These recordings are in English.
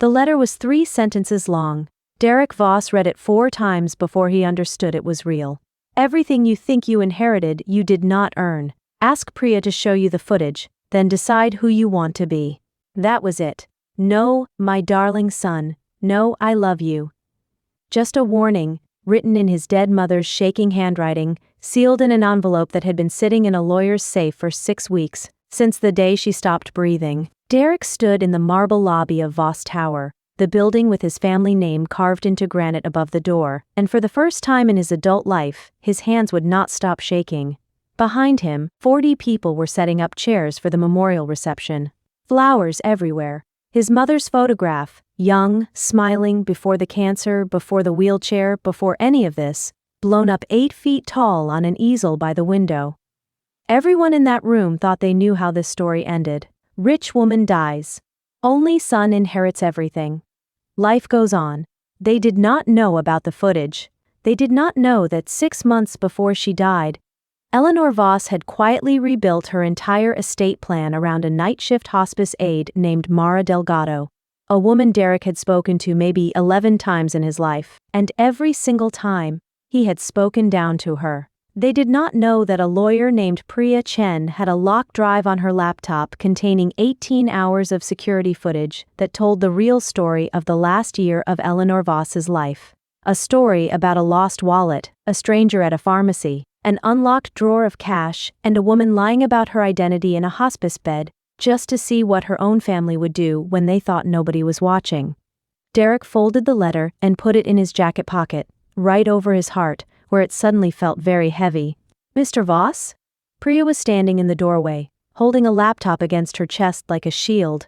The letter was 3 sentences long. Derek Voss read it 4 times before he understood it was real. Everything you think you inherited, you did not earn. Ask Priya to show you the footage, then decide who you want to be. That was it. No, my darling son. No, I love you. Just a warning, written in his dead mother's shaking handwriting, sealed in an envelope that had been sitting in a lawyer's safe for 6 weeks, since the day she stopped breathing. Derek stood in the marble lobby of Voss Tower, the building with his family name carved into granite above the door, and for the first time in his adult life, his hands would not stop shaking. Behind him, 40 people were setting up chairs for the memorial reception. Flowers everywhere. His mother's photograph, young, smiling, before the cancer, before the wheelchair, before any of this, blown up 8 feet tall on an easel by the window. Everyone in that room thought they knew how this story ended. Rich woman dies. Only son inherits everything. Life goes on. They did not know about the footage. They did not know that 6 months before she died, Eleanor Voss had quietly rebuilt her entire estate plan around a night shift hospice aide named Mara Delgado, a woman Derek had spoken to maybe 11 times in his life, and every single time, he had spoken down to her. They did not know that a lawyer named Priya Chen had a lock drive on her laptop containing 18 hours of security footage that told the real story of the last year of Eleanor Voss's life. A story about a lost wallet, a stranger at a pharmacy, an unlocked drawer of cash, and a woman lying about her identity in a hospice bed, just to see what her own family would do when they thought nobody was watching. Derek folded the letter and put it in his jacket pocket, right over his heart, where it suddenly felt very heavy. Mr. Voss? Priya was standing in the doorway, holding a laptop against her chest like a shield.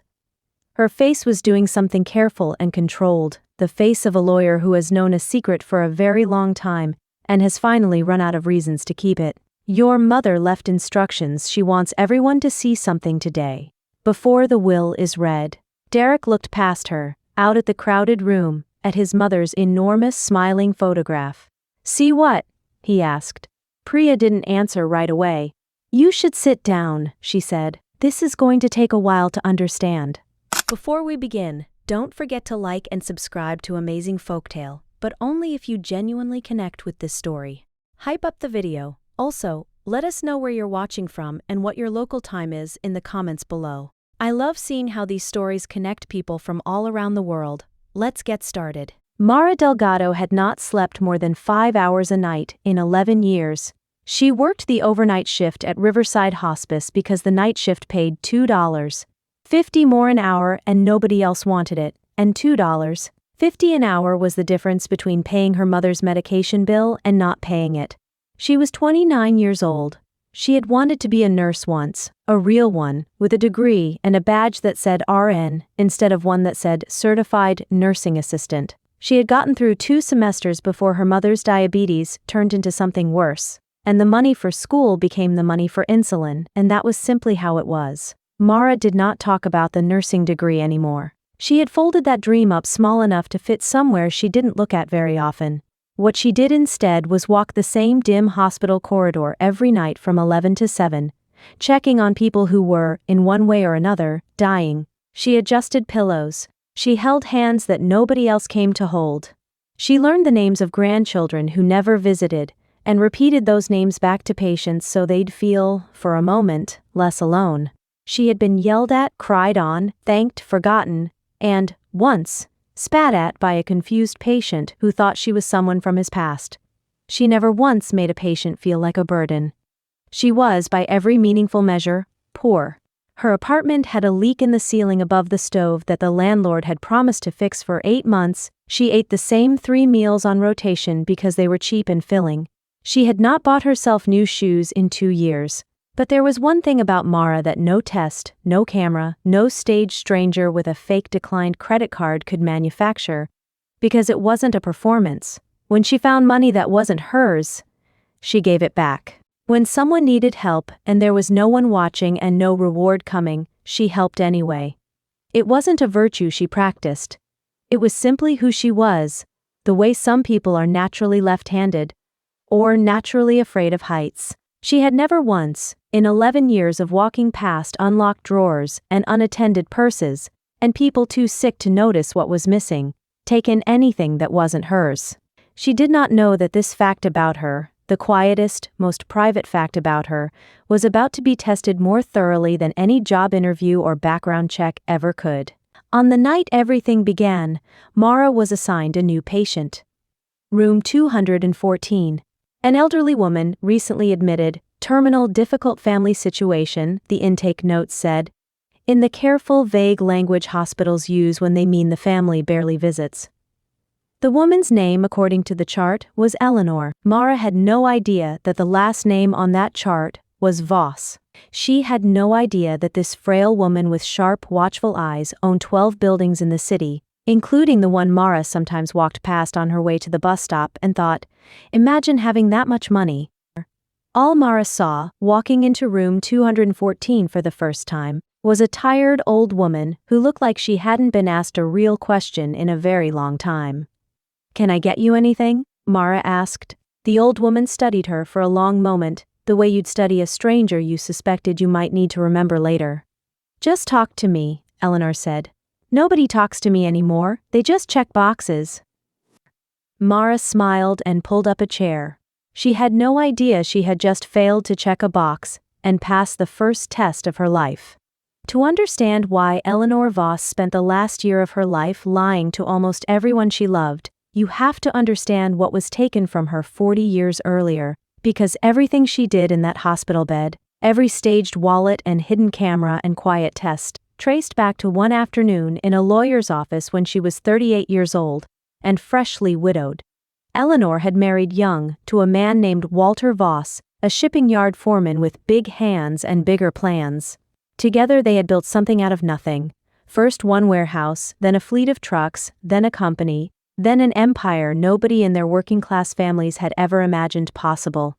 Her face was doing something careful and controlled, the face of a lawyer who has known a secret for a very long time, and has finally run out of reasons to keep it. Your mother left instructions she wants everyone to see something today, before the will is read. Derek looked past her, out at the crowded room, at his mother's enormous smiling photograph. See what? He asked. Priya didn't answer right away. You should sit down, she said. This is going to take a while to understand. Before we begin, don't forget to like and subscribe to Amazing Folktale, but only if you genuinely connect with this story. Hype up the video. Also, let us know where you're watching from and what your local time is in the comments below. I love seeing how these stories connect people from all around the world. Let's get started. Mara Delgado had not slept more than 5 hours a night in 11 years. She worked the overnight shift at Riverside Hospice because the night shift paid $2.50 more an hour and nobody else wanted it, and $2.50 an hour was the difference between paying her mother's medication bill and not paying it. She was 29 years old. She had wanted to be a nurse once, a real one, with a degree and a badge that said RN instead of one that said Certified Nursing Assistant. She had gotten through 2 semesters before her mother's diabetes turned into something worse, and the money for school became the money for insulin, and that was simply how it was. Mara did not talk about the nursing degree anymore. She had folded that dream up small enough to fit somewhere she didn't look at very often. What she did instead was walk the same dim hospital corridor every night from 11 to 7, checking on people who were, in one way or another, dying. She adjusted pillows. She held hands that nobody else came to hold. She learned the names of grandchildren who never visited, and repeated those names back to patients so they'd feel, for a moment, less alone. She had been yelled at, cried on, thanked, forgotten, and, once, spat at by a confused patient who thought she was someone from his past. She never once made a patient feel like a burden. She was, by every meaningful measure, poor. Her apartment had a leak in the ceiling above the stove that the landlord had promised to fix for 8 months. She ate the same 3 meals on rotation because they were cheap and filling. She had not bought herself new shoes in 2 years. But there was one thing about Mara that no test, no camera, no stage stranger with a fake declined credit card could manufacture, because it wasn't a performance. When she found money that wasn't hers, she gave it back. When someone needed help and there was no one watching and no reward coming, she helped anyway. It wasn't a virtue she practiced. It was simply who she was, the way some people are naturally left-handed, or naturally afraid of heights. She had never once, in 11 years of walking past unlocked drawers and unattended purses, and people too sick to notice what was missing, take in anything that wasn't hers. She did not know that this fact about her, the quietest, most private fact about her, was about to be tested more thoroughly than any job interview or background check ever could. On the night everything began, Mara was assigned a new patient. Room 214. An elderly woman, recently admitted, terminal difficult family situation, the intake notes said, in the careful, vague language hospitals use when they mean the family barely visits. The woman's name, according to the chart, was Eleanor. Mara had no idea that the last name on that chart was Voss. She had no idea that this frail woman with sharp, watchful eyes owned 12 buildings in the city, including the one Mara sometimes walked past on her way to the bus stop and thought, imagine having that much money. All Mara saw, walking into room 214 for the first time, was a tired old woman who looked like she hadn't been asked a real question in a very long time. Can I get you anything? Mara asked. The old woman studied her for a long moment, the way you'd study a stranger you suspected you might need to remember later. Just talk to me, Eleanor said. Nobody talks to me anymore, they just check boxes. Mara smiled and pulled up a chair. She had no idea she had just failed to check a box and pass the first test of her life. To understand why Eleanor Voss spent the last year of her life lying to almost everyone she loved, you have to understand what was taken from her 40 years earlier, because everything she did in that hospital bed, every staged wallet and hidden camera and quiet test, traced back to one afternoon in a lawyer's office when she was 38 years old, and freshly widowed. Eleanor had married young to a man named Walter Voss, a shipping yard foreman with big hands and bigger plans. Together they had built something out of nothing. First one warehouse, then a fleet of trucks, then a company, then an empire nobody in their working-class families had ever imagined possible.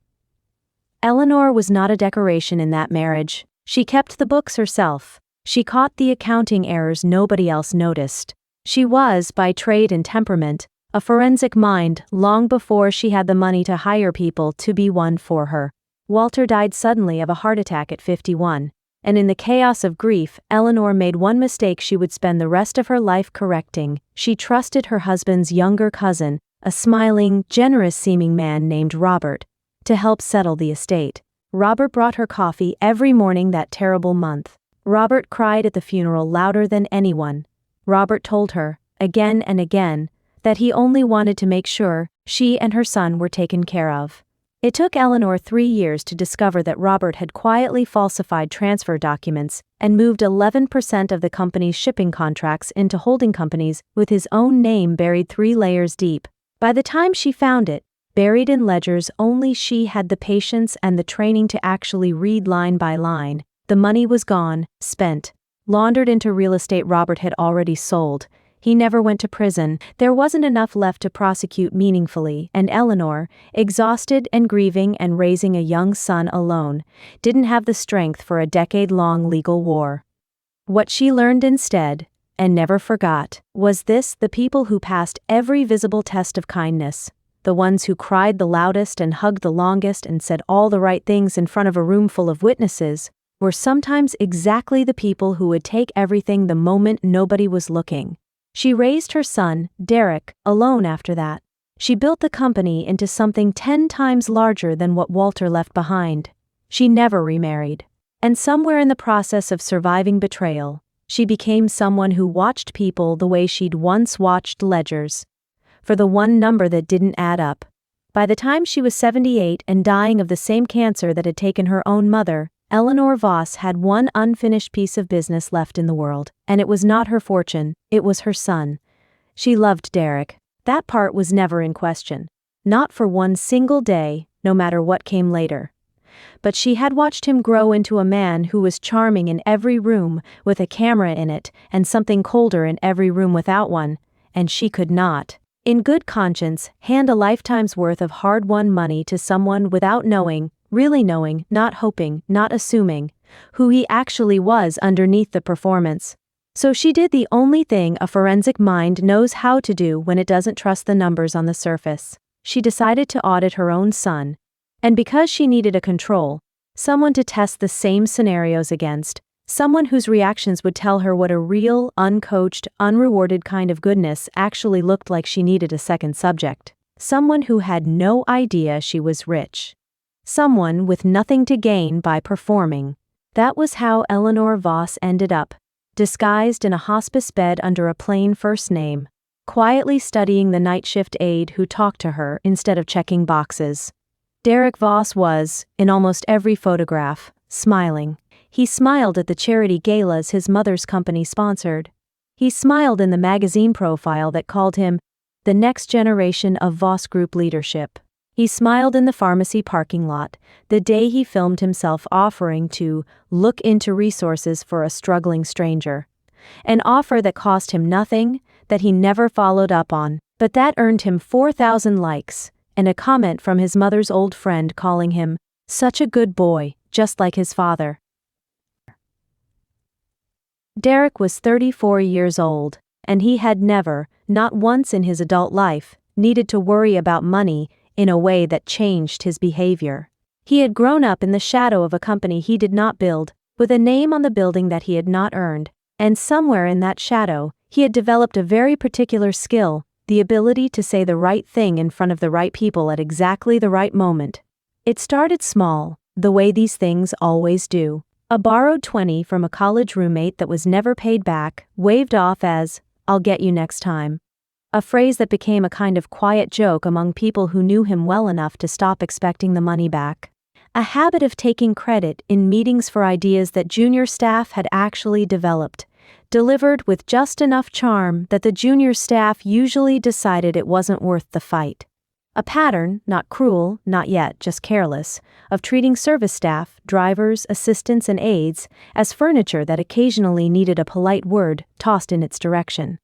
Eleanor was not a decoration in that marriage. She kept the books herself. She caught the accounting errors nobody else noticed. She was, by trade and temperament, a forensic mind long before she had the money to hire people to be one for her. Walter died suddenly of a heart attack at 51. And in the chaos of grief, Eleanor made one mistake she would spend the rest of her life correcting. She trusted her husband's younger cousin, a smiling, generous-seeming man named Robert, to help settle the estate. Robert brought her coffee every morning that terrible month. Robert cried at the funeral louder than anyone. Robert told her, again and again, that he only wanted to make sure she and her son were taken care of. It took Eleanor 3 years to discover that Robert had quietly falsified transfer documents and moved 11% of the company's shipping contracts into holding companies with his own name buried 3 layers deep. By the time she found it, buried in ledgers only she had the patience and the training to actually read line by line, the money was gone, spent, laundered into real estate Robert had already sold. He never went to prison, there wasn't enough left to prosecute meaningfully, and Eleanor, exhausted and grieving and raising a young son alone, didn't have the strength for a decade-long legal war. What she learned instead, and never forgot, was this: the people who passed every visible test of kindness, the ones who cried the loudest and hugged the longest and said all the right things in front of a room full of witnesses, were sometimes exactly the people who would take everything the moment nobody was looking. She raised her son, Derek, alone after that. She built the company into something 10 times larger than what Walter left behind. She never remarried. And somewhere in the process of surviving betrayal, she became someone who watched people the way she'd once watched ledgers, for the one number that didn't add up. By the time she was 78 and dying of the same cancer that had taken her own mother, Eleanor Voss had one unfinished piece of business left in the world, and it was not her fortune, it was her son. She loved Derek. That part was never in question. Not for one single day, no matter what came later. But she had watched him grow into a man who was charming in every room with a camera in it, and something colder in every room without one, and she could not, in good conscience, hand a lifetime's worth of hard-won money to someone without knowing, really knowing, not hoping, not assuming, who he actually was underneath the performance. So she did the only thing a forensic mind knows how to do when it doesn't trust the numbers on the surface. She decided to audit her own son. And because she needed a control, someone to test the same scenarios against, Someone whose reactions would tell her what a real, uncoached, unrewarded kind of goodness actually looked like. She needed a second subject. Someone who had no idea she was rich. Someone with nothing to gain by performing. That was how Eleanor Voss ended up, disguised in a hospice bed under a plain first name, quietly studying the night shift aide who talked to her instead of checking boxes. Derek Voss was, in almost every photograph, smiling. He smiled at the charity galas his mother's company sponsored. He smiled in the magazine profile that called him the next generation of Voss Group leadership. He smiled in the pharmacy parking lot the day he filmed himself offering to look into resources for a struggling stranger. An offer that cost him nothing, that he never followed up on, but that earned him 4,000 likes, and a comment from his mother's old friend calling him such a good boy, just like his father. Derek was 34 years old, and he had never, not once in his adult life, needed to worry about money in a way that changed his behavior. He had grown up in the shadow of a company he did not build, with a name on the building that he had not earned, and somewhere in that shadow, he had developed a very particular skill, the ability to say the right thing in front of the right people at exactly the right moment. It started small, the way these things always do. A borrowed $20 from a college roommate that was never paid back, waved off as, "I'll get you next time." A phrase that became a kind of quiet joke among people who knew him well enough to stop expecting the money back. A habit of taking credit in meetings for ideas that junior staff had actually developed, delivered with just enough charm that the junior staff usually decided it wasn't worth the fight. A pattern, not cruel, not yet, just careless, of treating service staff, drivers, assistants, and aides as furniture that occasionally needed a polite word tossed in its direction.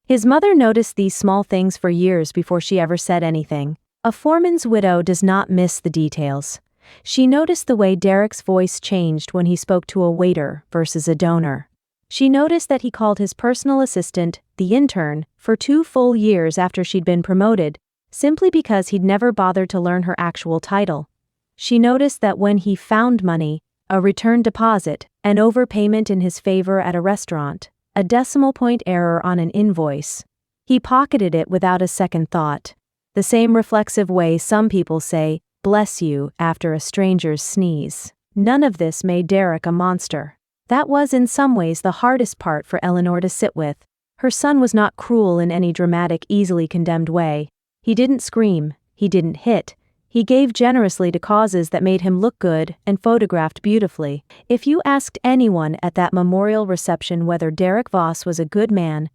His mother noticed these small things for years before she ever said anything. A foreman's widow does not miss the details. She noticed the way Derek's voice changed when he spoke to a waiter versus a donor. She noticed that he called his personal assistant, the intern, for 2 full years after she'd been promoted, simply because he'd never bothered to learn her actual title. She noticed that when he found money, a return deposit, an overpayment in his favor at a restaurant, a decimal point error on an invoice, he pocketed it without a second thought. The same reflexive way some people say, "bless you," after a stranger's sneeze. None of this made Derek a monster. That was in some ways the hardest part for Eleanor to sit with. Her son was not cruel in any dramatic, easily condemned way. He didn't scream, he didn't hit, he gave generously to causes that made him look good and photographed beautifully. If you asked anyone at that memorial reception whether Derek Voss was a good man,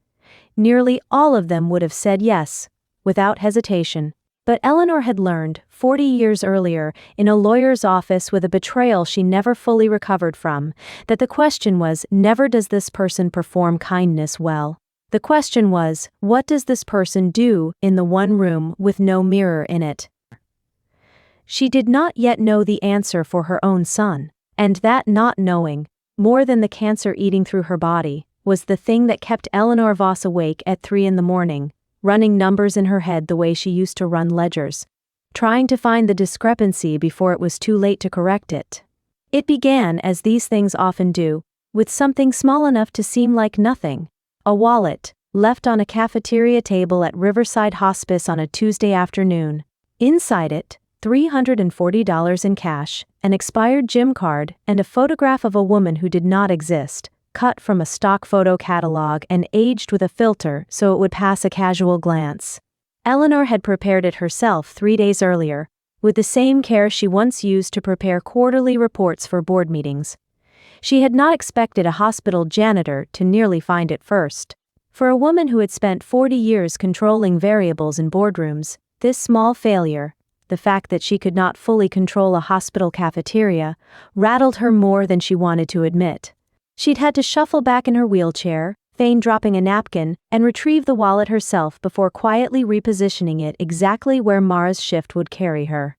nearly all of them would have said yes, without hesitation. But Eleanor had learned, 40 years earlier, in a lawyer's office with a betrayal she never fully recovered from, that the question was never does this person perform kindness well. The question was, what does this person do in the one room with no mirror in it? She did not yet know the answer for her own son, and that not knowing, more than the cancer eating through her body, was the thing that kept Eleanor Voss awake at 3 a.m, running numbers in her head the way she used to run ledgers, trying to find the discrepancy before it was too late to correct it. It began, as these things often do, with something small enough to seem like nothing. A wallet, left on a cafeteria table at Riverside Hospice on a Tuesday afternoon. Inside it, $340 in cash, an expired gym card, and a photograph of a woman who did not exist, cut from a stock photo catalog and aged with a filter so it would pass a casual glance. Eleanor had prepared it herself 3 days earlier, with the same care she once used to prepare quarterly reports for board meetings. She had not expected a hospital janitor to nearly find it first. For a woman who had spent 40 years controlling variables in boardrooms, this small failure, the fact that she could not fully control a hospital cafeteria, rattled her more than she wanted to admit. She'd had to shuffle back in her wheelchair, feign dropping a napkin, and retrieve the wallet herself before quietly repositioning it exactly where Mara's shift would carry her.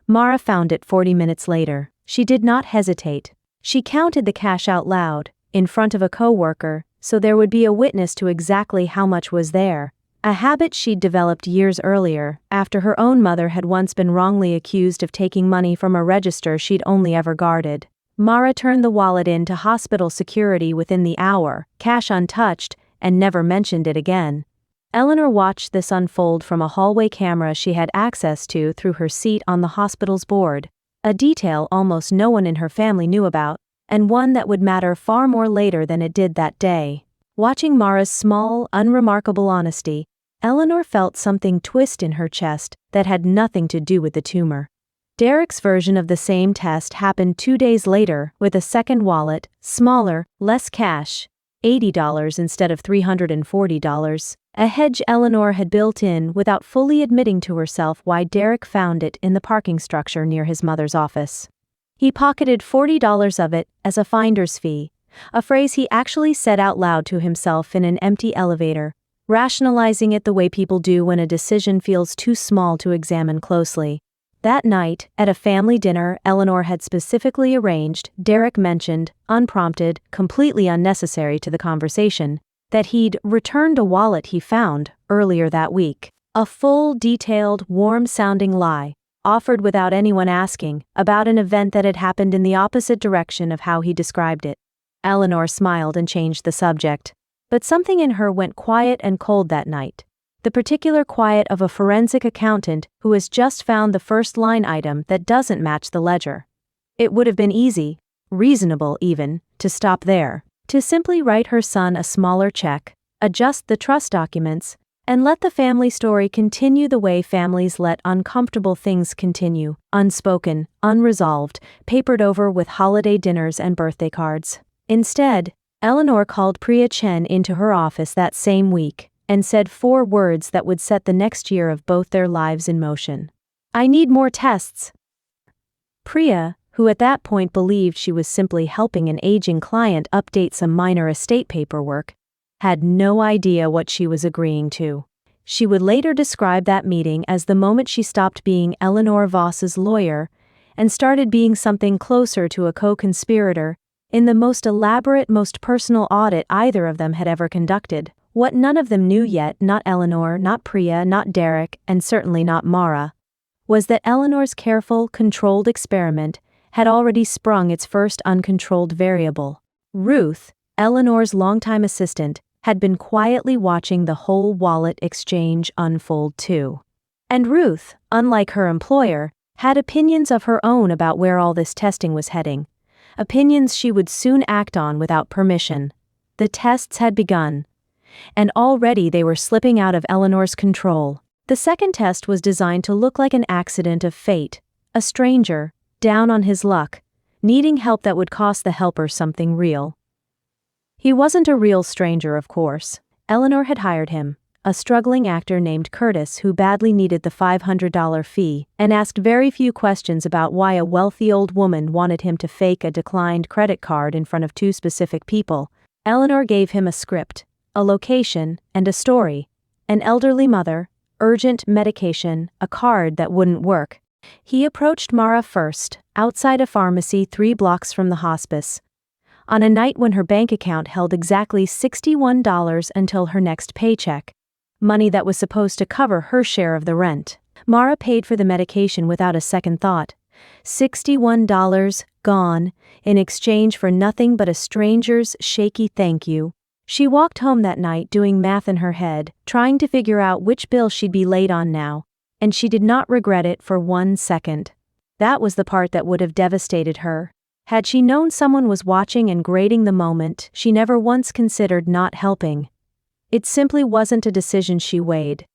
Mara found it 40 minutes later. She did not hesitate. She counted the cash out loud, in front of a coworker, so there would be a witness to exactly how much was there, a habit she'd developed years earlier, after her own mother had once been wrongly accused of taking money from a register she'd only ever guarded. Mara turned the wallet into hospital security within the hour, cash untouched, and never mentioned it again. Eleanor watched this unfold from a hallway camera she had access to through her seat on the hospital's board, a detail almost no one in her family knew about, and one that would matter far more later than it did that day. Watching Mara's small, unremarkable honesty, Eleanor felt something twist in her chest that had nothing to do with the tumor. Derek's version of the same test happened 2 days later with a second wallet, smaller, less cash, $80 instead of $340, a hedge Eleanor had built in without fully admitting to herself why Derek found it in the parking structure near his mother's office. He pocketed $40 of it as a finder's fee, a phrase he actually said out loud to himself in an empty elevator, rationalizing it the way people do when a decision feels too small to examine closely. That night, at a family dinner Eleanor had specifically arranged, Derek mentioned, unprompted, completely unnecessary to the conversation, that he'd returned a wallet he found earlier that week. A full, detailed, warm-sounding lie, offered without anyone asking, about an event that had happened in the opposite direction of how he described it. Eleanor smiled and changed the subject. But something in her went quiet and cold that night. The particular quiet of a forensic accountant who has just found the first line item that doesn't match the ledger. It would have been easy, reasonable even, to stop there, to simply write her son a smaller check, adjust the trust documents, and let the family story continue the way families let uncomfortable things continue, unspoken, unresolved, papered over with holiday dinners and birthday cards. Instead, Eleanor called Priya Chen into her office that same week, and said 4 words that would set the next year of both their lives in motion. "I need more tests." Priya, who at that point believed she was simply helping an aging client update some minor estate paperwork, had no idea what she was agreeing to. She would later describe that meeting as the moment she stopped being Eleanor Voss's lawyer and started being something closer to a co-conspirator in the most elaborate, most personal audit either of them had ever conducted. What none of them knew yet, not Eleanor, not Priya, not Derek, and certainly not Mara, was that Eleanor's careful, controlled experiment had already sprung its first uncontrolled variable. Ruth, Eleanor's longtime assistant, had been quietly watching the whole wallet exchange unfold too. And Ruth, unlike her employer, had opinions of her own about where all this testing was heading. Opinions she would soon act on without permission. The tests had begun. And already they were slipping out of Eleanor's control. The second test was designed to look like an accident of fate, a stranger, down on his luck, needing help that would cost the helper something real. He wasn't a real stranger, of course. Eleanor had hired him, a struggling actor named Curtis who badly needed the $500 fee and asked very few questions about why a wealthy old woman wanted him to fake a declined credit card in front of 2 specific people. Eleanor gave him a script, a location, and a story. An elderly mother, urgent medication, a card that wouldn't work. He approached Mara first, outside a pharmacy 3 blocks from the hospice, on a night when her bank account held exactly $61 until her next paycheck, money that was supposed to cover her share of the rent. Mara paid for the medication without a second thought. $61 gone, in exchange for nothing but a stranger's shaky thank you. She walked home that night doing math in her head, trying to figure out which bill she'd be late on now, and she did not regret it for 1 second. That was the part that would have devastated her. Had she known someone was watching and grading the moment, she never once considered not helping. It simply wasn't a decision she weighed.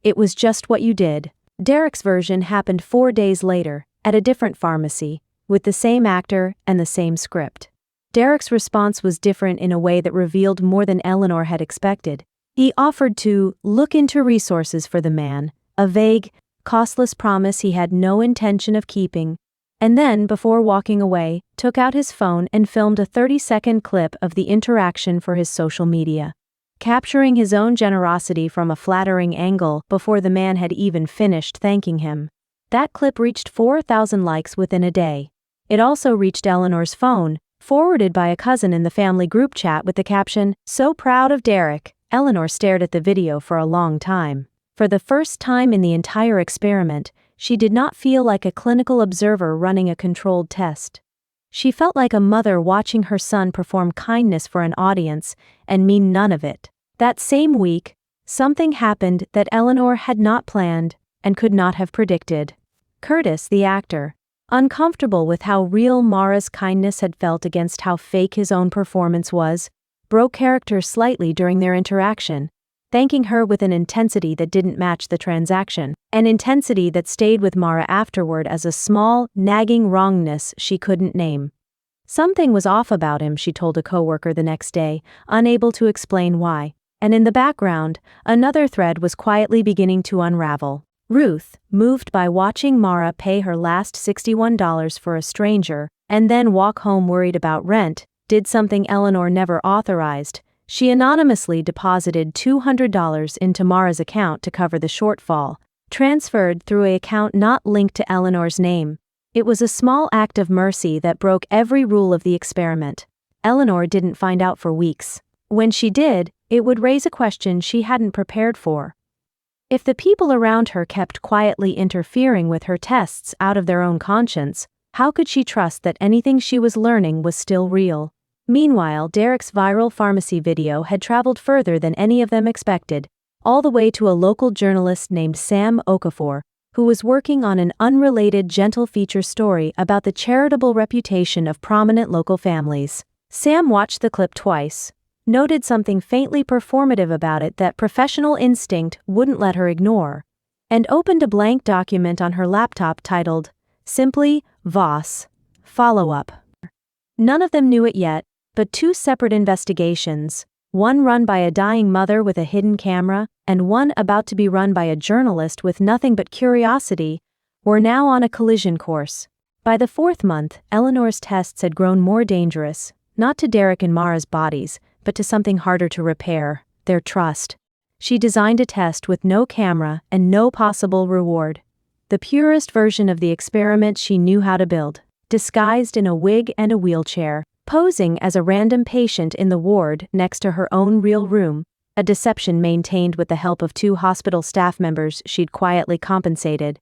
It was just what you did. Derek's version happened 4 days later, at a different pharmacy, with the same actor and the same script. Derek's response was different in a way that revealed more than Eleanor had expected. He offered to look into resources for the man, a vague, costless promise he had no intention of keeping, and then, before walking away, took out his phone and filmed a 30-second clip of the interaction for his social media, capturing his own generosity from a flattering angle before the man had even finished thanking him. That clip reached 4,000 likes within a day. It also reached Eleanor's phone, forwarded by a cousin in the family group chat with the caption, "So proud of Derek." Eleanor stared at the video for a long time. For the first time in the entire experiment, she did not feel like a clinical observer running a controlled test. She felt like a mother watching her son perform kindness for an audience and mean none of it. That same week, something happened that Eleanor had not planned and could not have predicted. Curtis, the actor, uncomfortable with how real Mara's kindness had felt against how fake his own performance was, broke character slightly during their interaction, thanking her with an intensity that didn't match the transaction, an intensity that stayed with Mara afterward as a small, nagging wrongness she couldn't name. Something was off about him, she told a coworker the next day, unable to explain why. And in the background, another thread was quietly beginning to unravel. Ruth, moved by watching Mara pay her last $61 for a stranger, and then walk home worried about rent, did something Eleanor never authorized. She anonymously deposited $200 into Mara's account to cover the shortfall, transferred through an account not linked to Eleanor's name. It was a small act of mercy that broke every rule of the experiment. Eleanor didn't find out for weeks. When she did, it would raise a question she hadn't prepared for. If the people around her kept quietly interfering with her tests out of their own conscience, how could she trust that anything she was learning was still real? Meanwhile, Derek's viral pharmacy video had traveled further than any of them expected, all the way to a local journalist named Sam Okafor, who was working on an unrelated gentle feature story about the charitable reputation of prominent local families. Sam watched the clip twice, noted something faintly performative about it that professional instinct wouldn't let her ignore, and opened a blank document on her laptop titled, simply, Voss, Follow-up. None of them knew it yet, but two separate investigations, one run by a dying mother with a hidden camera, and one about to be run by a journalist with nothing but curiosity, were now on a collision course. By the fourth month, Eleanor's tests had grown more dangerous, not to Derek and Mara's bodies, but to something harder to repair, their trust. She designed a test with no camera and no possible reward. The purest version of the experiment she knew how to build, disguised in a wig and a wheelchair, posing as a random patient in the ward next to her own real room, a deception maintained with the help of two hospital staff members she'd quietly compensated.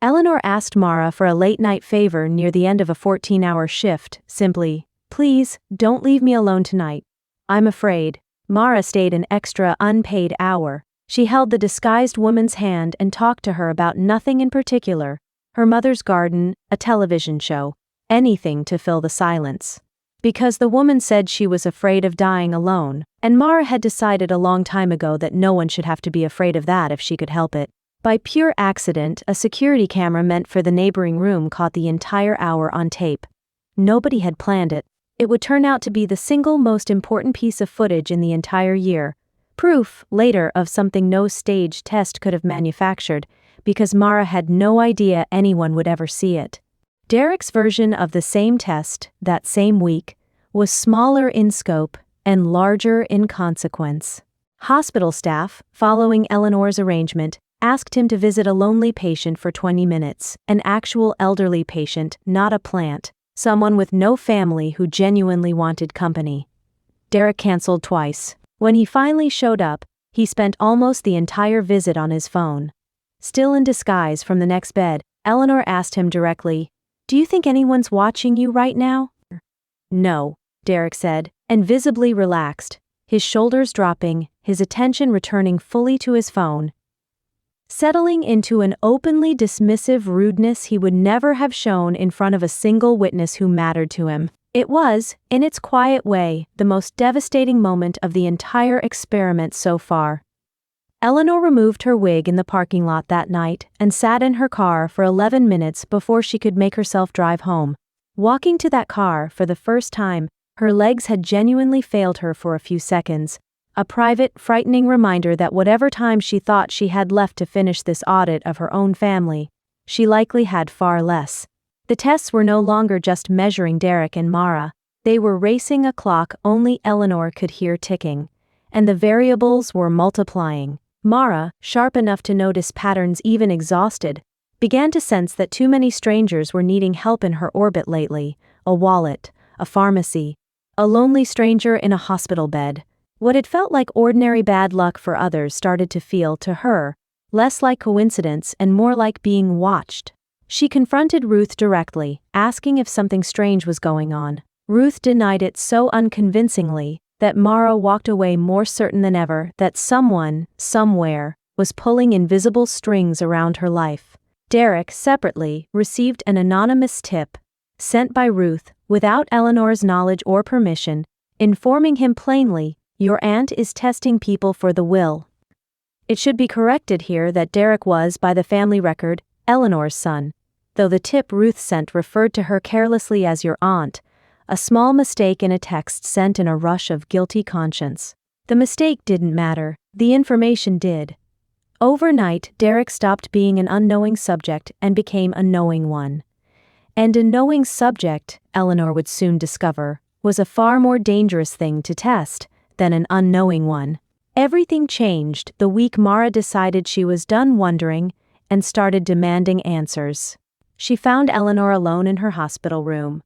Eleanor asked Mara for a late-night favor near the end of a 14-hour shift, simply, "Please, don't leave me alone tonight. I'm afraid." Mara stayed an extra unpaid hour. She held the disguised woman's hand and talked to her about nothing in particular, her mother's garden, a television show, anything to fill the silence. Because the woman said she was afraid of dying alone, and Mara had decided a long time ago that no one should have to be afraid of that if she could help it. By pure accident, a security camera meant for the neighboring room caught the entire hour on tape. Nobody had planned it. It would turn out to be the single most important piece of footage in the entire year. Proof, later, of something no stage test could have manufactured, because Mara had no idea anyone would ever see it. Derek's version of the same test, that same week, was smaller in scope and larger in consequence. Hospital staff, following Eleanor's arrangement, asked him to visit a lonely patient for 20 minutes, an actual elderly patient, not a plant, someone with no family who genuinely wanted company. Derek canceled twice. When he finally showed up, he spent almost the entire visit on his phone. Still in disguise from the next bed, Eleanor asked him directly, "Do you think anyone's watching you right now?" "No," Derek said, and visibly relaxed, his shoulders dropping, his attention returning fully to his phone. Settling into an openly dismissive rudeness he would never have shown in front of a single witness who mattered to him. It was, in its quiet way, the most devastating moment of the entire experiment so far. Eleanor removed her wig in the parking lot that night and sat in her car for 11 minutes before she could make herself drive home. Walking to that car for the first time, her legs had genuinely failed her for a few seconds, a private, frightening reminder that whatever time she thought she had left to finish this audit of her own family, she likely had far less. The tests were no longer just measuring Derek and Mara, they were racing a clock only Eleanor could hear ticking, and the variables were multiplying. Mara, sharp enough to notice patterns even exhausted, began to sense that too many strangers were needing help in her orbit lately, a wallet, a pharmacy, a lonely stranger in a hospital bed. What had felt like ordinary bad luck for others started to feel, to her, less like coincidence and more like being watched. She confronted Ruth directly, asking if something strange was going on. Ruth denied it so unconvincingly that Mara walked away more certain than ever that someone, somewhere, was pulling invisible strings around her life. Derek, separately, received an anonymous tip, sent by Ruth, without Eleanor's knowledge or permission, informing him plainly, "Your aunt is testing people for the will." It should be corrected here that Derek was, by the family record, Eleanor's son, though the tip Ruth sent referred to her carelessly as your aunt, a small mistake in a text sent in a rush of guilty conscience. The mistake didn't matter, the information did. Overnight, Derek stopped being an unknowing subject and became a knowing one. And a knowing subject, Eleanor would soon discover, was a far more dangerous thing to test than an unknowing one. Everything changed the week Mara decided she was done wondering and started demanding answers. She found Eleanor alone in her hospital room.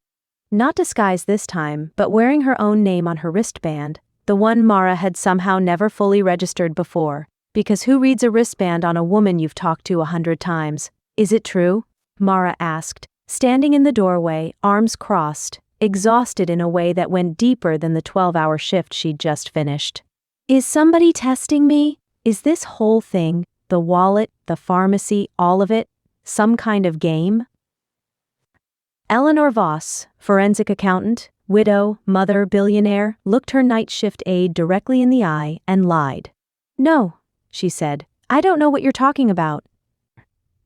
Not disguised this time, but wearing her own name on her wristband, the one Mara had somehow never fully registered before, because who reads a wristband on a woman you've talked to 100 times? "Is it true?" Mara asked, standing in the doorway, arms crossed, exhausted in a way that went deeper than the 12-hour shift she'd just finished. "Is somebody testing me? Is this whole thing, the wallet, the pharmacy, all of it, some kind of game?" Eleanor Voss, forensic accountant, widow, mother, billionaire, looked her night shift aide directly in the eye and lied. "No," she said, "I don't know what you're talking about."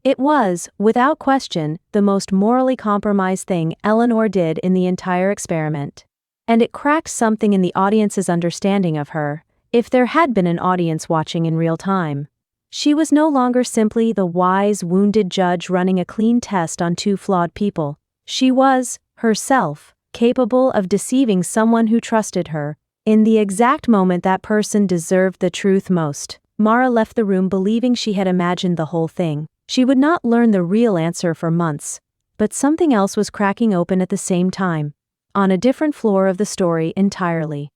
It was, without question, the most morally compromised thing Eleanor did in the entire experiment. And it cracked something in the audience's understanding of her, if there had been an audience watching in real time. She was no longer simply the wise, wounded judge running a clean test on two flawed people. She was, herself, capable of deceiving someone who trusted her, in the exact moment that person deserved the truth most. Mara left the room believing she had imagined the whole thing. She would not learn the real answer for months, but something else was cracking open at the same time, on a different floor of the story entirely.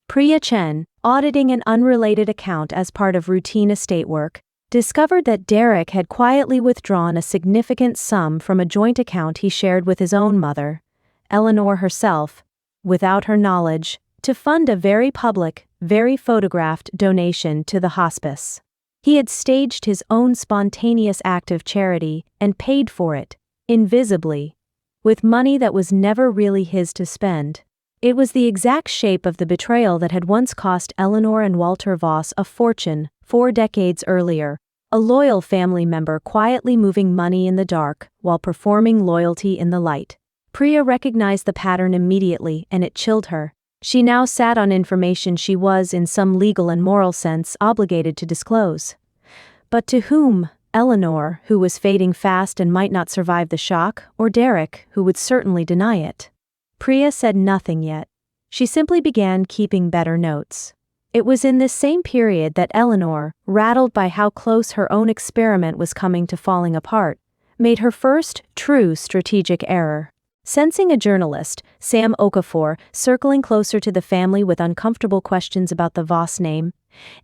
Priya Chen, auditing an unrelated account as part of routine estate work, discovered that Derek had quietly withdrawn a significant sum from a joint account he shared with his own mother, Eleanor herself, without her knowledge, to fund a very public, very photographed donation to the hospice. He had staged his own spontaneous act of charity and paid for it, invisibly, with money that was never really his to spend. It was the exact shape of the betrayal that had once cost Eleanor and Walter Voss a fortune 4 decades earlier, a loyal family member quietly moving money in the dark while performing loyalty in the light. Priya recognized the pattern immediately, and it chilled her. She now sat on information she was, in some legal and moral sense, obligated to disclose. But to whom? Eleanor, who was fading fast and might not survive the shock, or Derek, who would certainly deny it? Priya said nothing yet. She simply began keeping better notes. It was in this same period that Eleanor, rattled by how close her own experiment was coming to falling apart, made her first, true strategic error. Sensing a journalist, Sam Okafor, circling closer to the family with uncomfortable questions about the Voss name,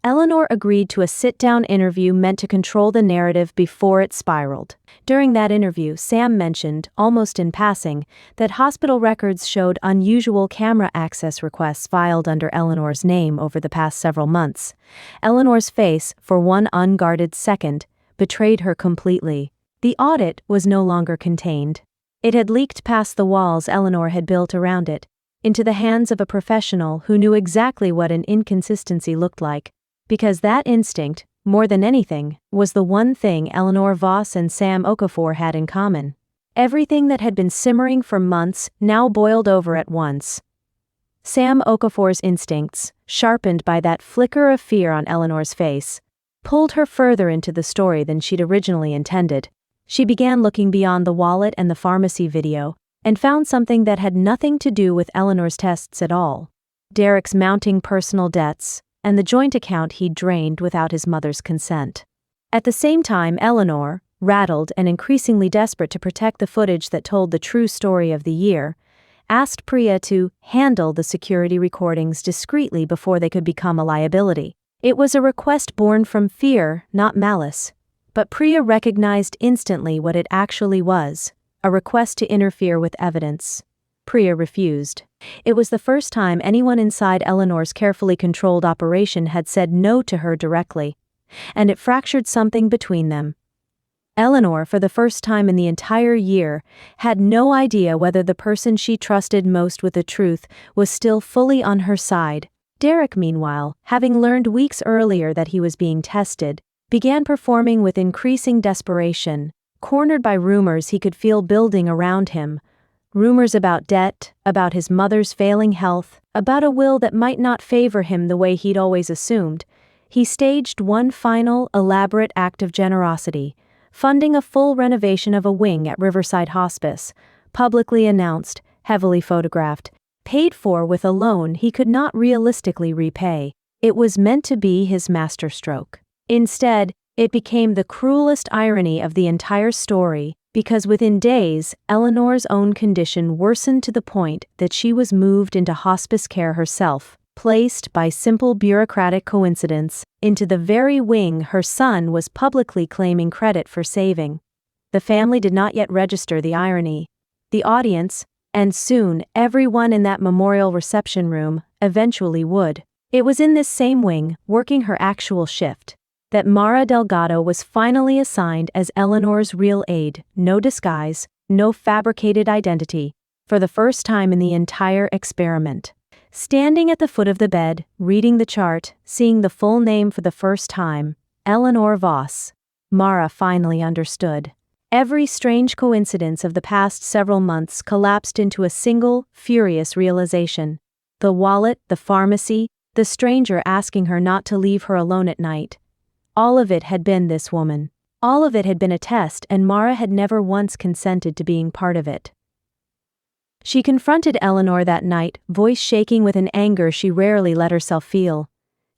Eleanor agreed to a sit-down interview meant to control the narrative before it spiraled. During that interview, Sam mentioned, almost in passing, that hospital records showed unusual camera access requests filed under Eleanor's name over the past several months. Eleanor's face, for one unguarded second, betrayed her completely. The audit was no longer contained. It had leaked past the walls Eleanor had built around it, into the hands of a professional who knew exactly what an inconsistency looked like, because that instinct, more than anything, was the one thing Eleanor Voss and Sam Okafor had in common. Everything that had been simmering for months now boiled over at once. Sam Okafor's instincts, sharpened by that flicker of fear on Eleanor's face, pulled her further into the story than she'd originally intended. She began looking beyond the wallet and the pharmacy video, and found something that had nothing to do with Eleanor's tests at all. Derek's mounting personal debts, and the joint account he'd drained without his mother's consent. At the same time, Eleanor, rattled and increasingly desperate to protect the footage that told the true story of the year, asked Priya to handle the security recordings discreetly before they could become a liability. It was a request born from fear, not malice. But Priya recognized instantly what it actually was: a request to interfere with evidence. Priya refused. It was the first time anyone inside Eleanor's carefully controlled operation had said no to her directly, and it fractured something between them. Eleanor, for the first time in the entire year, had no idea whether the person she trusted most with the truth was still fully on her side. Derek, meanwhile, having learned weeks earlier that he was being tested, began performing with increasing desperation, cornered by rumors he could feel building around him. Rumors about debt, about his mother's failing health, about a will that might not favor him the way he'd always assumed. He staged one final, elaborate act of generosity, funding a full renovation of a wing at Riverside Hospice, publicly announced, heavily photographed, paid for with a loan he could not realistically repay. It was meant to be his masterstroke. Instead, it became the cruelest irony of the entire story, because within days, Eleanor's own condition worsened to the point that she was moved into hospice care herself, placed by simple bureaucratic coincidence into the very wing her son was publicly claiming credit for saving. The family did not yet register the irony. The audience, and soon everyone in that memorial reception room, eventually would. It was in this same wing, working her actual shift, that Mara Delgado was finally assigned as Eleanor's real aide. No disguise, no fabricated identity, for the first time in the entire experiment. Standing at the foot of the bed, reading the chart, seeing the full name for the first time, Eleanor Voss, Mara finally understood. Every strange coincidence of the past several months collapsed into a single, furious realization. The wallet, the pharmacy, the stranger asking her not to leave her alone at night. All of it had been this woman. All of it had been a test, and Mara had never once consented to being part of it. She confronted Eleanor that night, voice shaking with an anger she rarely let herself feel.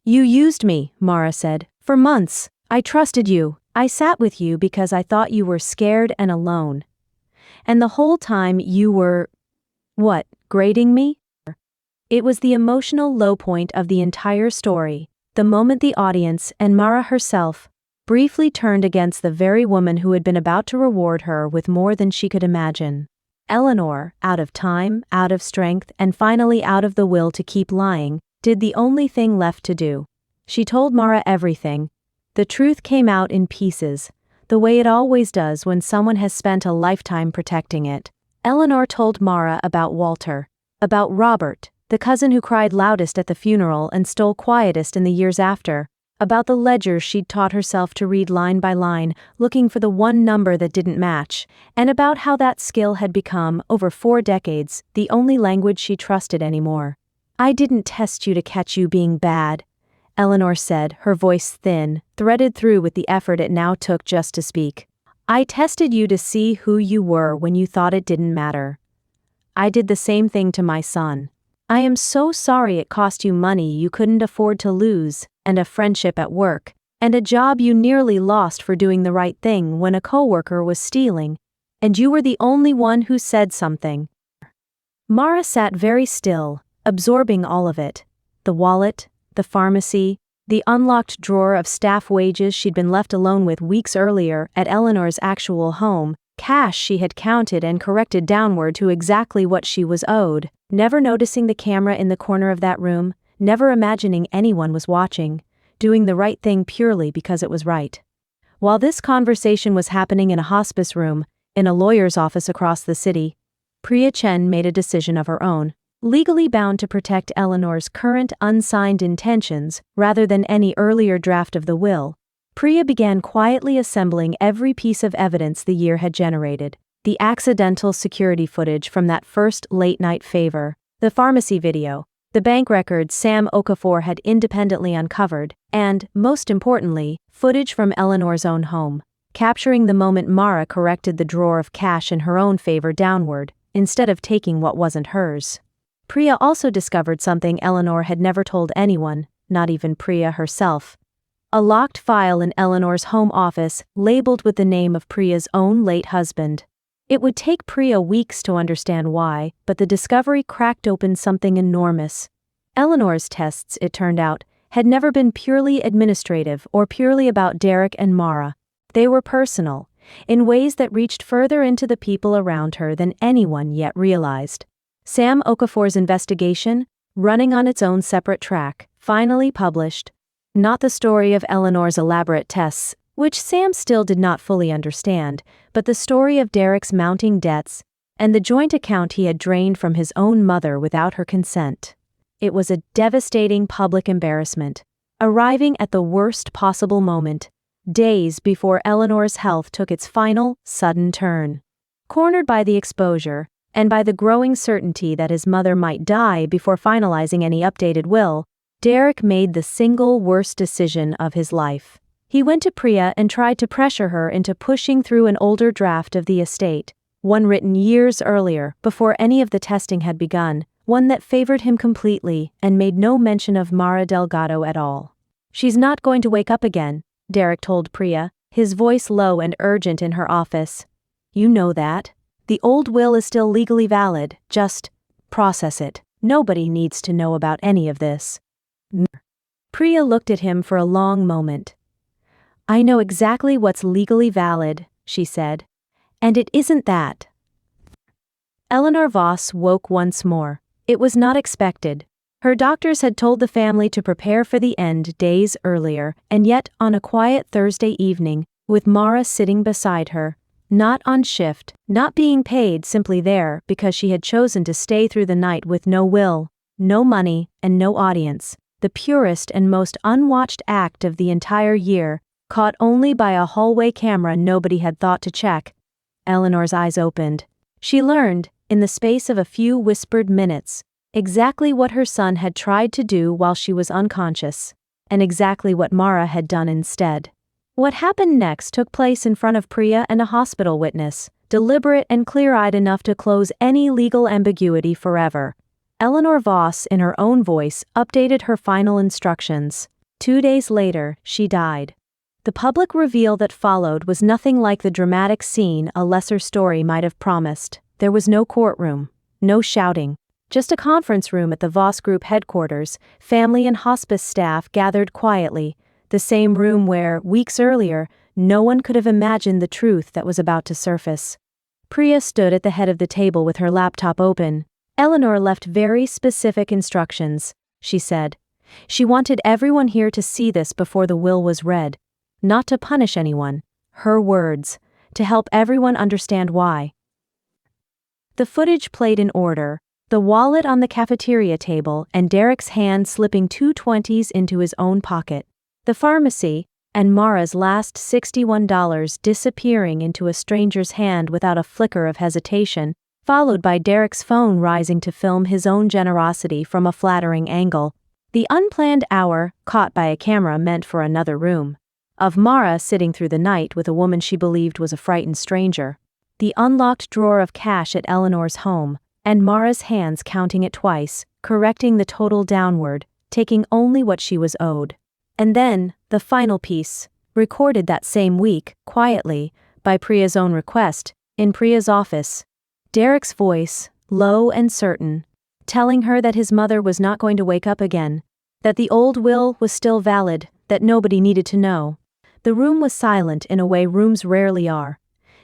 "You used me," Mara said. "For months. I trusted you. I sat with you because I thought you were scared and alone. And the whole time you were... what, grading me?" It was the emotional low point of the entire story, the moment the audience, and Mara herself, briefly turned against the very woman who had been about to reward her with more than she could imagine. Eleanor, out of time, out of strength, and finally out of the will to keep lying, did the only thing left to do. She told Mara everything. The truth came out in pieces, the way it always does when someone has spent a lifetime protecting it. Eleanor told Mara about Walter, about Robert, the cousin who cried loudest at the funeral and stole quietest in the years after, about the ledgers she'd taught herself to read line by line, looking for the one number that didn't match, and about how that skill had become, over 4 decades, the only language she trusted anymore. "I didn't test you to catch you being bad," Eleanor said, her voice thin, threaded through with the effort it now took just to speak. "I tested you to see who you were when you thought it didn't matter. I did the same thing to my son. I am so sorry it cost you money you couldn't afford to lose, and a friendship at work, and a job you nearly lost for doing the right thing when a coworker was stealing, and you were the only one who said something." Mara sat very still, absorbing all of it. The wallet, the pharmacy, the unlocked drawer of staff wages she'd been left alone with weeks earlier at Eleanor's actual home, cash she had counted and corrected downward to exactly what she was owed, never noticing the camera in the corner of that room, never imagining anyone was watching, doing the right thing purely because it was right. While this conversation was happening in a hospice room, in a lawyer's office across the city, Priya Chen made a decision of her own, legally bound to protect Eleanor's current unsigned intentions rather than any earlier draft of the will. Priya began quietly assembling every piece of evidence the year had generated: the accidental security footage from that first late-night favor, the pharmacy video, the bank records Sam Okafor had independently uncovered, and, most importantly, footage from Eleanor's own home, capturing the moment Mara corrected the drawer of cash in her own favor downward, instead of taking what wasn't hers. Priya also discovered something Eleanor had never told anyone, not even Priya herself. A locked file in Eleanor's home office labeled with the name of Priya's own late husband. It would take Priya weeks to understand why, but the discovery cracked open something enormous. Eleanor's tests, it turned out, had never been purely administrative or purely about Derek and Mara. They were personal, in ways that reached further into the people around her than anyone yet realized. Sam Okafor's investigation, running on its own separate track, finally published. Not the story of Eleanor's elaborate tests, which Sam still did not fully understand, but the story of Derek's mounting debts, and the joint account he had drained from his own mother without her consent. It was a devastating public embarrassment, arriving at the worst possible moment, days before Eleanor's health took its final, sudden turn. Cornered by the exposure, and by the growing certainty that his mother might die before finalizing any updated will, Derek made the single worst decision of his life. He went to Priya and tried to pressure her into pushing through an older draft of the estate, one written years earlier, before any of the testing had begun, one that favored him completely and made no mention of Mara Delgado at all. "She's not going to wake up again," Derek told Priya, his voice low and urgent in her office. "You know that. The old will is still legally valid, just process it. Nobody needs to know about any of this." Priya looked at him for a long moment. "I know exactly what's legally valid," she said. "And it isn't that." Eleanor Voss woke once more. It was not expected. Her doctors had told the family to prepare for the end days earlier, and yet on a quiet Thursday evening, with Mara sitting beside her, not on shift, not being paid, simply there because she had chosen to stay through the night with no will, no money, and no audience, the purest and most unwatched act of the entire year, caught only by a hallway camera nobody had thought to check. Eleanor's eyes opened. She learned, in the space of a few whispered minutes, exactly what her son had tried to do while she was unconscious, and exactly what Mara had done instead. What happened next took place in front of Priya and a hospital witness, deliberate and clear-eyed enough to close any legal ambiguity forever. Eleanor Voss, in her own voice, updated her final instructions. 2 days later, she died. The public reveal that followed was nothing like the dramatic scene a lesser story might have promised. There was no courtroom, no shouting, just a conference room at the Voss Group headquarters. Family and hospice staff gathered quietly, the same room where, weeks earlier, no one could have imagined the truth that was about to surface. Priya stood at the head of the table with her laptop open. "Eleanor left very specific instructions," she said. "She wanted everyone here to see this before the will was read. Not to punish anyone, her words, to help everyone understand why." The footage played in order, the wallet on the cafeteria table and Derek's hand slipping 2 20s into his own pocket, the pharmacy, and Mara's last $61 disappearing into a stranger's hand without a flicker of hesitation, followed by Derek's phone rising to film his own generosity from a flattering angle. The unplanned hour, caught by a camera meant for another room, of Mara sitting through the night with a woman she believed was a frightened stranger. The unlocked drawer of cash at Eleanor's home, and Mara's hands counting it twice, correcting the total downward, taking only what she was owed. And then, the final piece, recorded that same week, quietly, by Priya's own request, in Priya's office. Derek's voice, low and certain, telling her that his mother was not going to wake up again, that the old will was still valid, that nobody needed to know. The room was silent in a way rooms rarely are.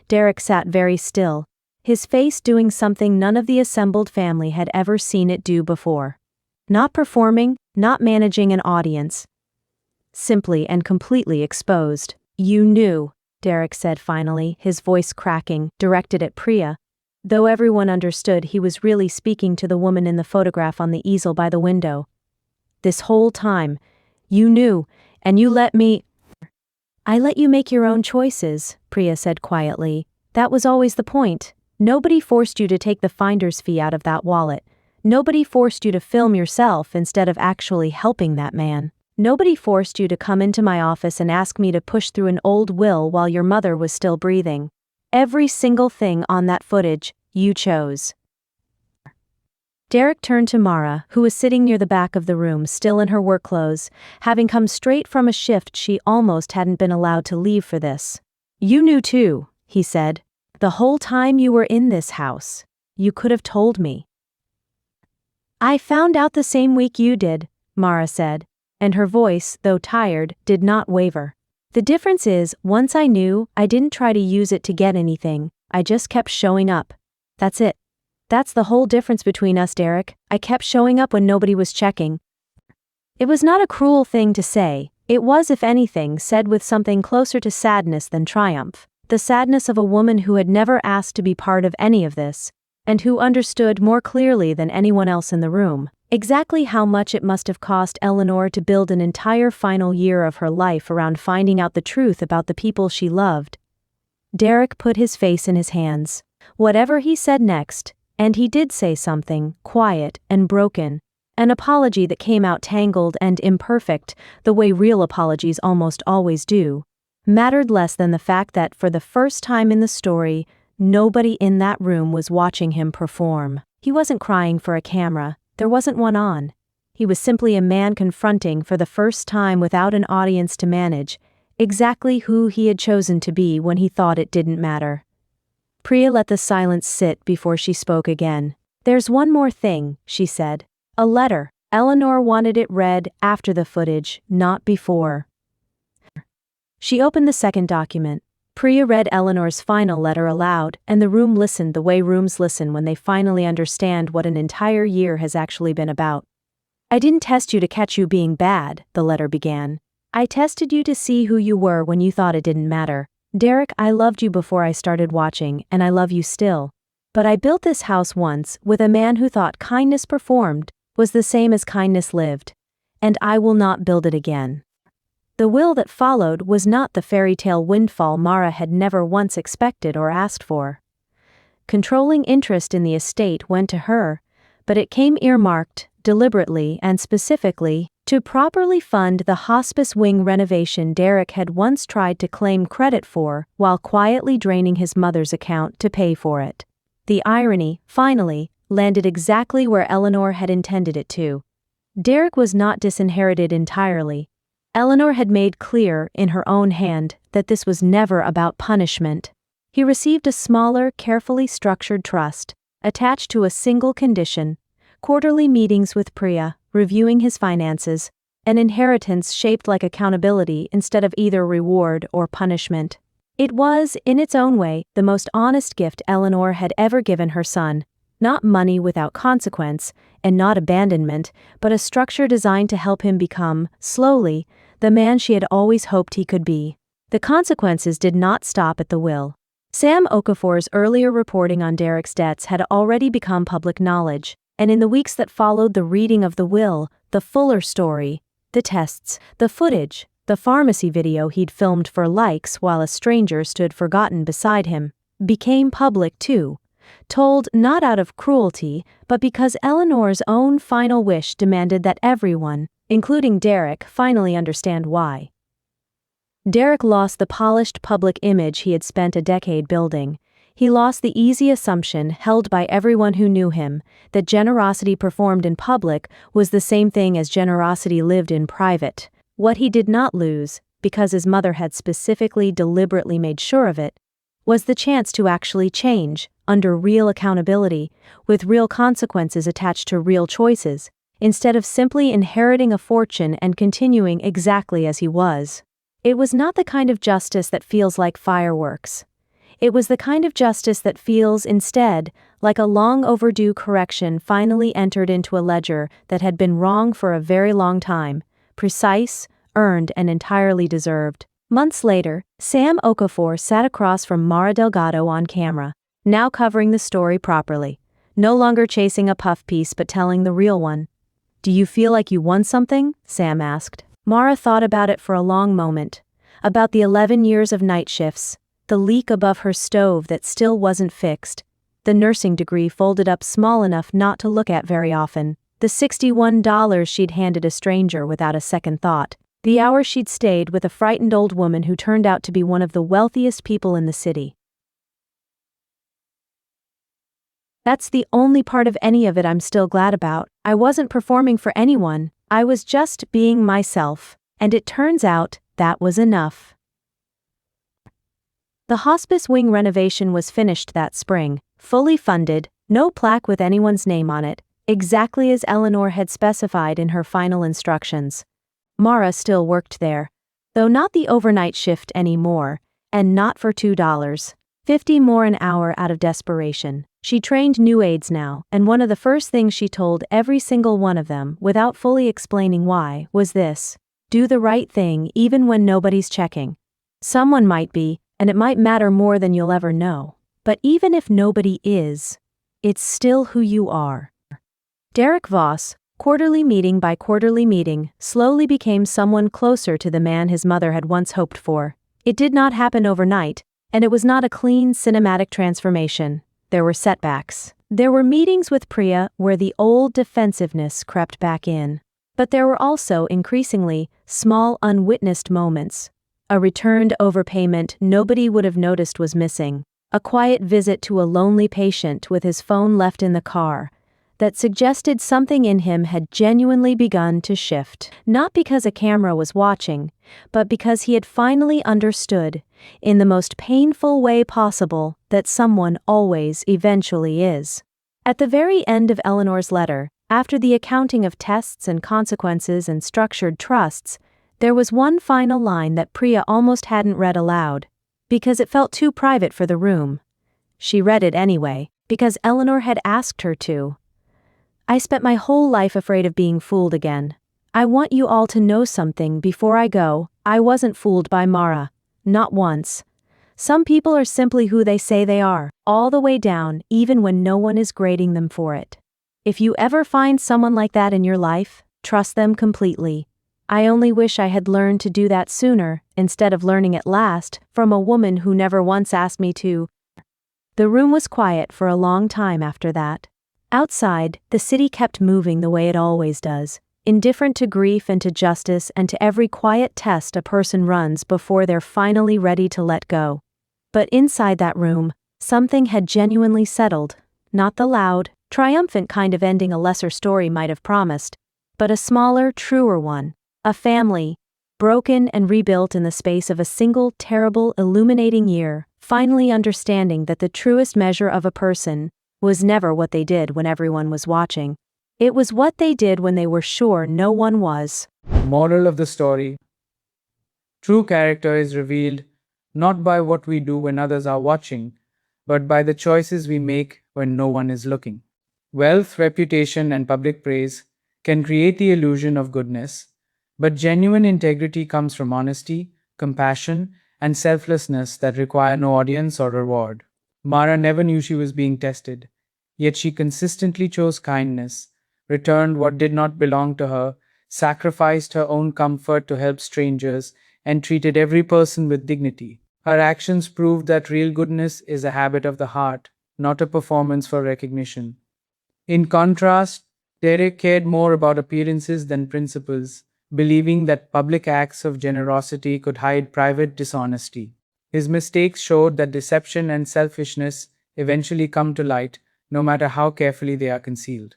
Derek sat very still, his face doing something none of the assembled family had ever seen it do before. Not performing, not managing an audience. Simply and completely exposed. "You knew," Derek said finally, his voice cracking, directed at Priya. Though everyone understood he was really speaking to the woman in the photograph on the easel by the window. "This whole time, you knew, and you let me—" "I let you make your own choices," Priya said quietly. "That was always the point. Nobody forced you to take the finder's fee out of that wallet. Nobody forced you to film yourself instead of actually helping that man. Nobody forced you to come into my office and ask me to push through an old will while your mother was still breathing. Every single thing on that footage, you chose." Derek turned to Mara, who was sitting near the back of the room, still in her work clothes, having come straight from a shift she almost hadn't been allowed to leave for this. "You knew too," he said. "The whole time you were in this house. You could have told me." "I found out the same week you did," Mara said, and her voice, though tired, did not waver. The difference is, once I knew, I didn't try to use it to get anything, I just kept showing up. That's it. That's the whole difference between us, Derek. I kept showing up when nobody was checking. It was not a cruel thing to say. It was, if anything, said with something closer to sadness than triumph. The sadness of a woman who had never asked to be part of any of this, and who understood more clearly than anyone else in the room exactly how much it must have cost Eleanor to build an entire final year of her life around finding out the truth about the people she loved. Derek put his face in his hands. Whatever he said next, and he did say something, quiet and broken, an apology that came out tangled and imperfect, the way real apologies almost always do, mattered less than the fact that for the first time in the story, nobody in that room was watching him perform. He wasn't crying for a camera, there wasn't one on. He was simply a man confronting for the first time without an audience to manage, exactly who he had chosen to be when he thought it didn't matter. Priya let the silence sit before she spoke again. "There's one more thing," she said. "A letter. Eleanor wanted it read after the footage, not before." She opened the second document. Priya read Eleanor's final letter aloud, and the room listened the way rooms listen when they finally understand what an entire year has actually been about. "I didn't test you to catch you being bad," the letter began. "I tested you to see who you were when you thought it didn't matter. Derek, I loved you before I started watching, and I love you still. But I built this house once with a man who thought kindness performed was the same as kindness lived. And I will not build it again." The will that followed was not the fairy tale windfall Mara had never once expected or asked for. Controlling interest in the estate went to her, but it came earmarked, deliberately and specifically, to properly fund the hospice wing renovation Derek had once tried to claim credit for while quietly draining his mother's account to pay for it. The irony, finally, landed exactly where Eleanor had intended it to. Derek was not disinherited entirely. Eleanor had made clear, in her own hand, that this was never about punishment. He received a smaller, carefully structured trust, attached to a single condition: quarterly meetings with Priya, reviewing his finances, an inheritance shaped like accountability instead of either reward or punishment. It was, in its own way, the most honest gift Eleanor had ever given her son. Not money without consequence, and not abandonment, but a structure designed to help him become, slowly, the man she had always hoped he could be. The consequences did not stop at the will. Sam Okafor's earlier reporting on Derek's debts had already become public knowledge, and in the weeks that followed the reading of the will, the fuller story, the tests, the footage, the pharmacy video he'd filmed for likes while a stranger stood forgotten beside him, became public too. Told not out of cruelty, but because Eleanor's own final wish demanded that everyone, including Derek, finally understand why. Derek lost the polished public image he had spent a decade building. He lost the easy assumption held by everyone who knew him that generosity performed in public was the same thing as generosity lived in private. What he did not lose, because his mother had specifically deliberately made sure of it, was the chance to actually change, under real accountability, with real consequences attached to real choices, instead of simply inheriting a fortune and continuing exactly as he was. It was not the kind of justice that feels like fireworks. It was the kind of justice that feels, instead, like a long overdue correction finally entered into a ledger that had been wrong for a very long time, precise, earned, and entirely deserved. Months later, Sam Okafor sat across from Mara Delgado on camera, now covering the story properly, no longer chasing a puff piece but telling the real one. "Do you feel like you won something?" Sam asked. Mara thought about it for a long moment, about the 11 years of night shifts, the leak above her stove that still wasn't fixed, the nursing degree folded up small enough not to look at very often, the $61 she'd handed a stranger without a second thought, the hours she'd stayed with a frightened old woman who turned out to be one of the wealthiest people in the city. "That's the only part of any of it I'm still glad about. I wasn't performing for anyone, I was just being myself, and it turns out that was enough." The hospice wing renovation was finished that spring, fully funded, no plaque with anyone's name on it, exactly as Eleanor had specified in her final instructions. Mara still worked there. Though not the overnight shift anymore, and not for $2.50 more an hour out of desperation. She trained new aides now, and one of the first things she told every single one of them, without fully explaining why, was this: do the right thing even when nobody's checking. Someone might be, and it might matter more than you'll ever know. But even if nobody is, it's still who you are. Derek Voss, quarterly meeting by quarterly meeting, slowly became someone closer to the man his mother had once hoped for. It did not happen overnight, and it was not a clean cinematic transformation. There were setbacks. There were meetings with Priya where the old defensiveness crept back in. But there were also, increasingly, small unwitnessed moments. A returned overpayment nobody would have noticed was missing. A quiet visit to a lonely patient with his phone left in the car that suggested something in him had genuinely begun to shift. Not because a camera was watching, but because he had finally understood, in the most painful way possible, that someone always eventually is. At the very end of Eleanor's letter, after the accounting of tests and consequences and structured trusts, there was one final line that Priya almost hadn't read aloud, because it felt too private for the room. She read it anyway, because Eleanor had asked her to. I spent my whole life afraid of being fooled again. I want you all to know something before I go. I wasn't fooled by Mara. Not once. Some people are simply who they say they are, all the way down, even when no one is grading them for it. If you ever find someone like that in your life, trust them completely. I only wish I had learned to do that sooner, instead of learning at last, from a woman who never once asked me to. The room was quiet for a long time after that. Outside, the city kept moving the way it always does, indifferent to grief and to justice and to every quiet test a person runs before they're finally ready to let go. But inside that room, something had genuinely settled, not the loud, triumphant kind of ending a lesser story might have promised, but a smaller, truer one. A family, broken and rebuilt in the space of a single, terrible, illuminating year, finally understanding that the truest measure of a person was never what they did when everyone was watching. It was what they did when they were sure no one was. Moral of the story: true character is revealed not by what we do when others are watching, but by the choices we make when no one is looking. Wealth, reputation, and public praise can create the illusion of goodness, but genuine integrity comes from honesty, compassion, and selflessness that require no audience or reward. Mara never knew she was being tested, yet she consistently chose kindness, returned what did not belong to her, sacrificed her own comfort to help strangers, and treated every person with dignity. Her actions proved that real goodness is a habit of the heart, not a performance for recognition. In contrast, Derek cared more about appearances than principles, believing that public acts of generosity could hide private dishonesty. His mistakes showed that deception and selfishness eventually come to light, no matter how carefully they are concealed.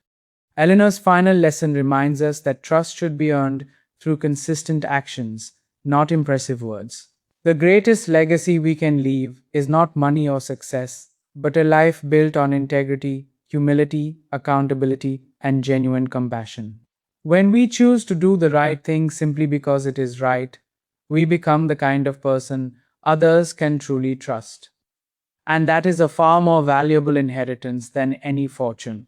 Eleanor's final lesson reminds us that trust should be earned through consistent actions, not impressive words. The greatest legacy we can leave is not money or success, but a life built on integrity, humility, accountability, and genuine compassion. When we choose to do the right thing simply because it is right, we become the kind of person others can truly trust. And that is a far more valuable inheritance than any fortune.